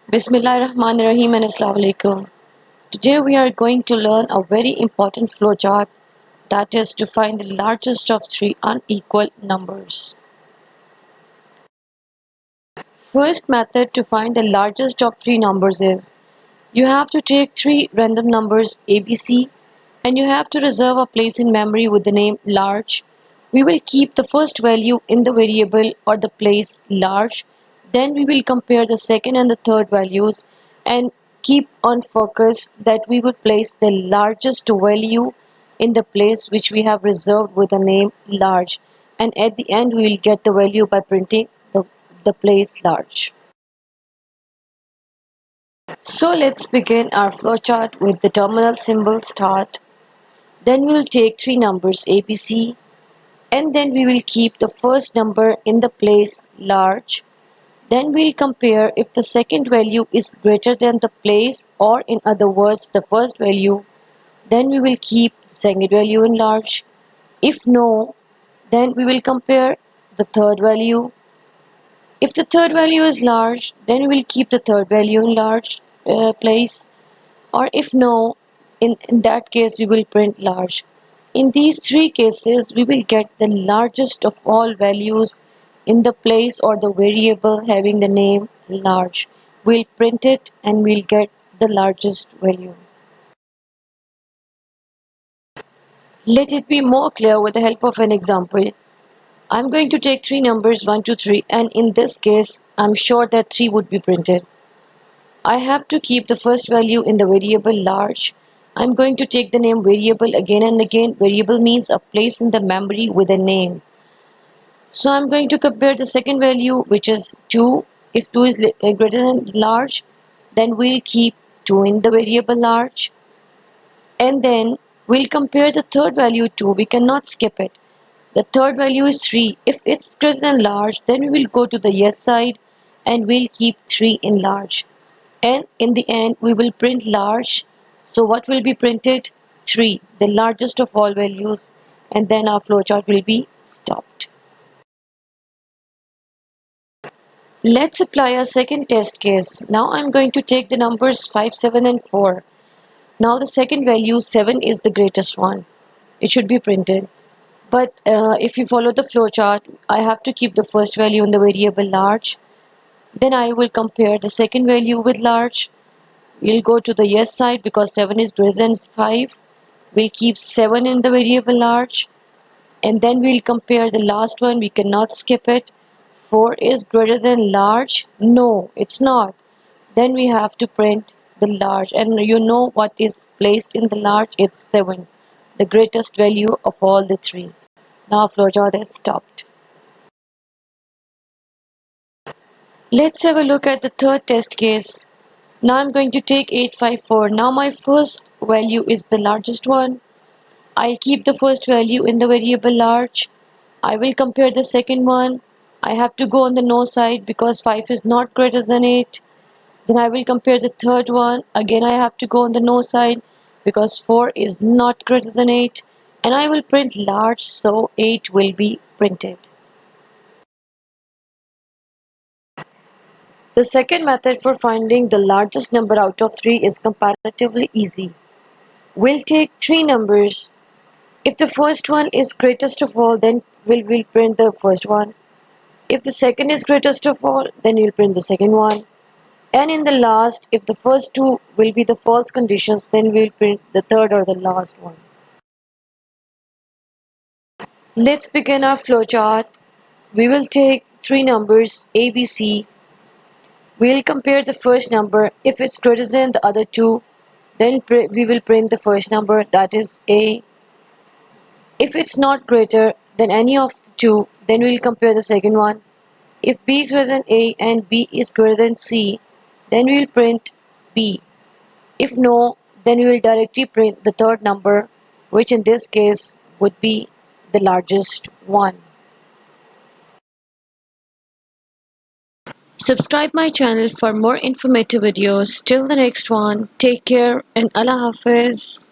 Bismillahirrahmanirrahim and Assalamu alaikum. Today we are going to learn a very important flowchart, that is to find the largest of three unequal numbers. First method to find the largest of three numbers is you have to take three random numbers ABC and you have to reserve a place in memory with the name large. We will keep the first value in the variable or the place large. Then we will compare the second and the third values and keep on focus that we will place the largest value in the place which we have reserved with the name large. And at the end we will get the value by printing the place large. So let's begin our flowchart with the terminal symbol start. Then we'll take three numbers ABC and then we will keep the first number in the place large. Then we'll compare if the second value is greater than the place, or in other words the first value. Then we will keep the second value in large. If no, then we will compare the third value. If the third value is large, then we will keep the third value in large place, or if no, in that case we will print large. In these three cases we will get the largest of all values in the place or the variable having the name large. We'll print it and we'll get the largest value. Let it be more clear with the help of an example. I'm going to take three numbers 1 to 3, and in this case I'm sure that 3 would be printed. I have to keep the first value in the variable large. I'm going to take the name variable again and again. Variable means a place in the memory with a name. So I'm going to compare the second value, which is 2. If 2 is greater than large, then we'll keep 2 in the variable large. And then we'll compare the third value 2. We cannot skip it. The third value is 3. If it's greater than large, then we will go to the yes side and we'll keep 3 in large. And in the end we will print large. So what will be printed? 3, the largest of all values, and then our flowchart will be stopped. Let's apply a second test case. Now I'm going to take the numbers 5, 7 and 4. Now the second value 7 is the greatest one. It should be printed. But if you follow the flowchart, I have to keep the first value in the variable large. Then I will compare the second value with large. We'll go to the yes side because 7 is greater than 5. We'll keep 7 in the variable large. And then we'll compare the last one. We cannot skip it. 4 is greater than large. No, it's not. Then we have to print the large. And you know what is placed in the large? It's 7, the greatest value of all the three. Now flowchart is stopped. Let's have a look at the third test case. Now I'm going to take 854. Now my first value is the largest one. I'll keep the first value in the variable large. I will compare the second one. I have to go on the no side because 5 is not greater than 8. Then I will compare the third one. Again I have to go on the no side because 4 is not greater than 8. And I will print large, so 8 will be printed. The second method for finding the largest number out of 3 is comparatively easy. We'll take three numbers. If the first one is greatest of all, then we'll print the first one. If the second is greatest of all, then we'll print the second one. And in the last, if the first two will be the false conditions, then we'll print the third or the last one. Let's begin our flowchart. We will take three numbers ABC. We'll compare the first number. If it's greater than the other two, then we will print the first number, that is A. If it's not greater than any of the two, then we'll compare the second one. If B is greater than A and B is greater than C, then we'll print B. If no, then we will directly print the third number, which in this case would be the largest one. Subscribe my channel for more informative videos. Till the next one, take care and Allah Hafiz.